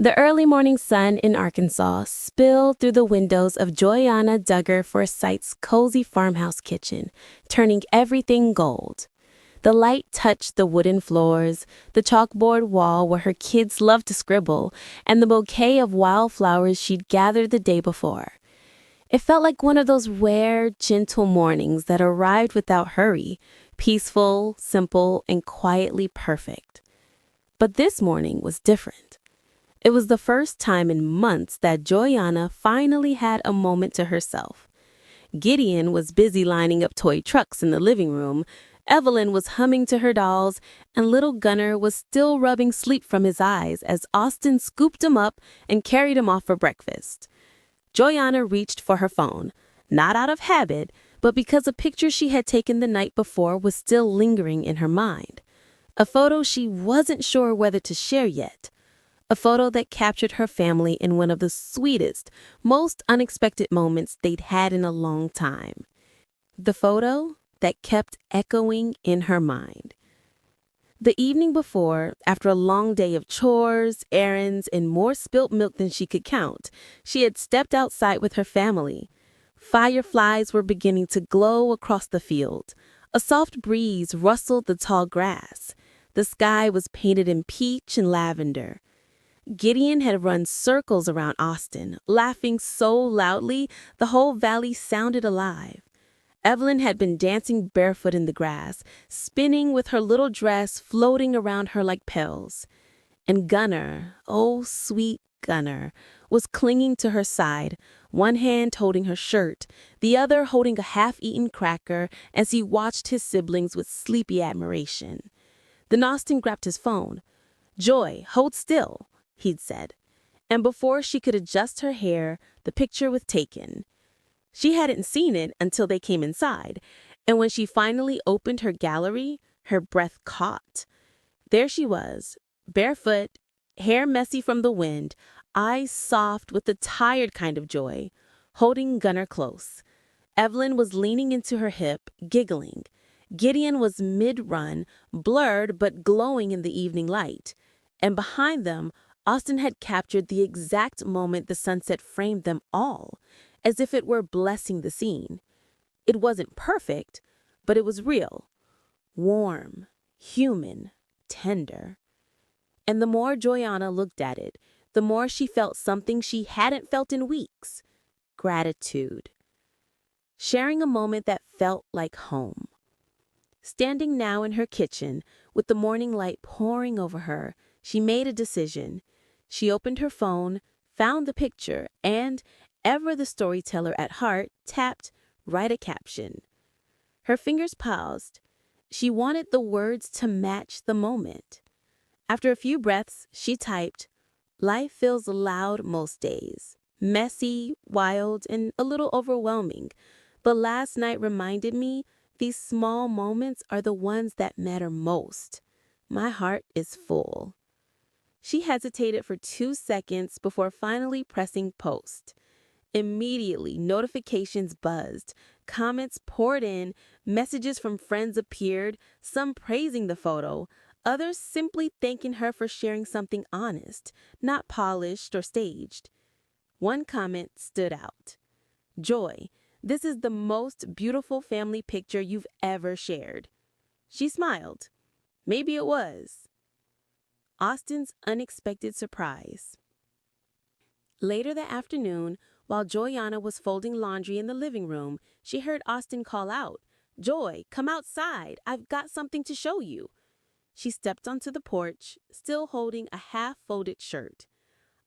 The early morning sun in Arkansas spilled through the windows of Joyanna Duggar Forsythe's cozy farmhouse kitchen, turning everything gold. The light touched the wooden floors, the chalkboard wall where her kids loved to scribble, and the bouquet of wildflowers she'd gathered the day before. It felt like one of those rare, gentle mornings that arrived without hurry, peaceful, simple, and quietly perfect. But this morning was different. It was the first time in months that Joyanna finally had a moment to herself. Gideon was busy lining up toy trucks in the living room, Evelyn was humming to her dolls, and little Gunnar was still rubbing sleep from his eyes as Austin scooped him up and carried him off for breakfast. Joyanna reached for her phone, not out of habit, but because a picture she had taken the night before was still lingering in her mind. A photo she wasn't sure whether to share yet. A photo that captured her family in one of the sweetest, most unexpected moments they'd had in a long time. The photo that kept echoing in her mind. The evening before, after a long day of chores, errands, and more spilt milk than she could count, she had stepped outside with her family. Fireflies were beginning to glow across the field. A soft breeze rustled the tall grass. The sky was painted in peach and lavender. Gideon had run circles around Austin, laughing so loudly the whole valley sounded alive. Evelyn had been dancing barefoot in the grass, spinning with her little dress floating around her like pills. And Gunnar, oh sweet Gunnar, was clinging to her side, one hand holding her shirt, the other holding a half-eaten cracker as he watched his siblings with sleepy admiration. Then Austin grabbed his phone. "Joy, hold still," he'd said. And before she could adjust her hair, the picture was taken. She hadn't seen it until they came inside, and when she finally opened her gallery, her breath caught. There she was, barefoot, hair messy from the wind, eyes soft with the tired kind of joy, holding Gunnar close. Evelyn was leaning into her hip, giggling. Gideon was mid-run, blurred but glowing in the evening light. And behind them, Austin had captured the exact moment the sunset framed them all, as if it were blessing the scene. It wasn't perfect, but it was real. Warm, human, tender. And the more Joyanna looked at it, the more she felt something she hadn't felt in weeks. Gratitude. Sharing a moment that felt like home. Standing now in her kitchen, with the morning light pouring over her, she made a decision. She opened her phone, found the picture, and, ever the storyteller at heart, tapped "Write a caption." Her fingers paused. She wanted the words to match the moment. After a few breaths, she typed, "Life feels loud most days. Messy, wild, and a little overwhelming. But last night reminded me these small moments are the ones that matter most. My heart is full." She hesitated for 2 seconds before finally pressing post. Immediately, notifications buzzed, comments poured in, messages from friends appeared, some praising the photo, others simply thanking her for sharing something honest, not polished or staged. One comment stood out. "Joy, this is the most beautiful family picture you've ever shared." She smiled. Maybe it was. Austin's unexpected surprise. Later that afternoon, while Joyanna was folding laundry in the living room, she heard Austin call out, "Joy, come outside. I've got something to show you." She stepped onto the porch, still holding a half-folded shirt.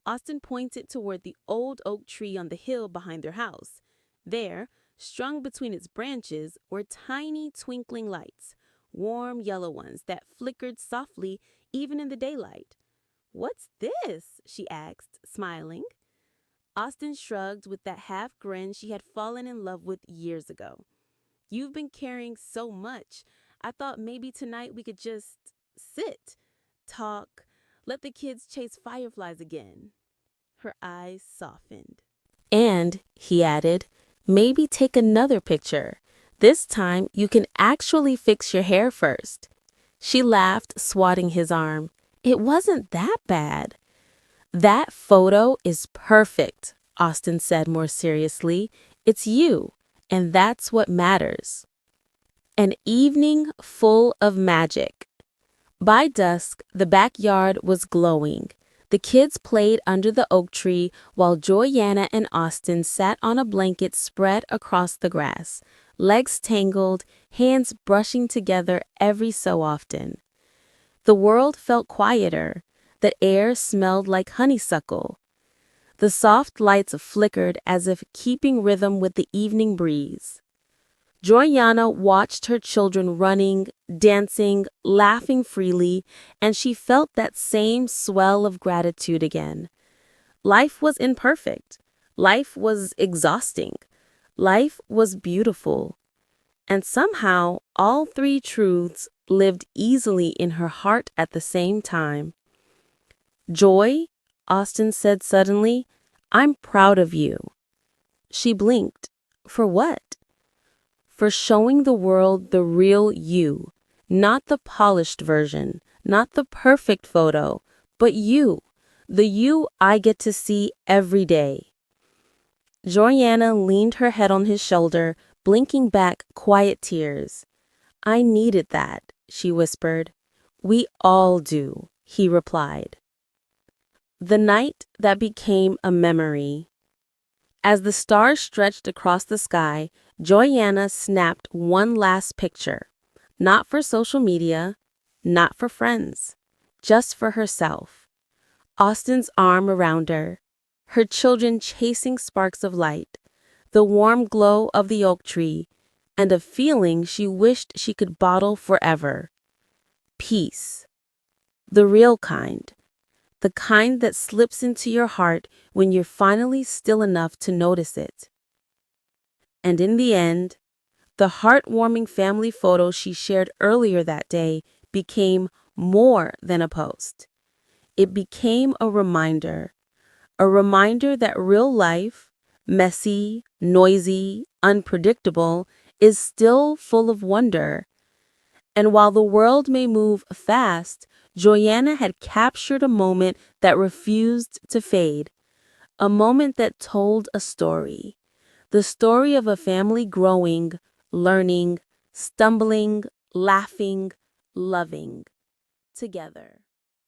Austin pointed toward the old oak tree on the hill behind their house. There, strung between its branches, were tiny twinkling lights, warm yellow ones that flickered softly even in the daylight. "What's this?" she asked, smiling. Austin shrugged with that half grin she had fallen in love with years ago. "You've been carrying so much. I thought maybe tonight we could just sit, talk, let the kids chase fireflies again." Her eyes softened. "And," he added, "maybe take another picture. This time you can actually fix your hair first." She laughed, swatting his arm. "It wasn't that bad." That photo is perfect, Austin said more seriously. It's you, and that's what matters. An evening full of magic. By dusk, the backyard was glowing. The kids played under the oak tree while Joyanna and Austin sat on a blanket spread across the grass, legs tangled, hands brushing together every so often. The world felt quieter. The air smelled like honeysuckle. The soft lights flickered as if keeping rhythm with the evening breeze. Joyanna watched her children running, dancing, laughing freely, and she felt that same swell of gratitude again. Life was imperfect. Life was exhausting. Life was beautiful. And somehow, all three truths lived easily in her heart at the same time. Joy, Austin said suddenly, I'm proud of you. She blinked. For what? For showing the world the real you, not the polished version, not the perfect photo, but you, the you I get to see every day. Joyanna leaned her head on his shoulder, blinking back quiet tears. I needed that, she whispered. We all do, he replied. The night that became a memory. As the stars stretched across the sky, Joyanna snapped one last picture. Not for social media, not for friends, just for herself. Austin's arm around her, her children chasing sparks of light, the warm glow of the oak tree, and a feeling she wished she could bottle forever. Peace. The real kind. The kind that slips into your heart when you're finally still enough to notice it. And in the end, the heartwarming family photo she shared earlier that day became more than a post. It became a reminder that real life, messy, noisy, unpredictable, is still full of wonder. And while the world may move fast, Joyanna had captured a moment that refused to fade, a moment that told a story. The story of a family growing, learning, stumbling, laughing, loving together.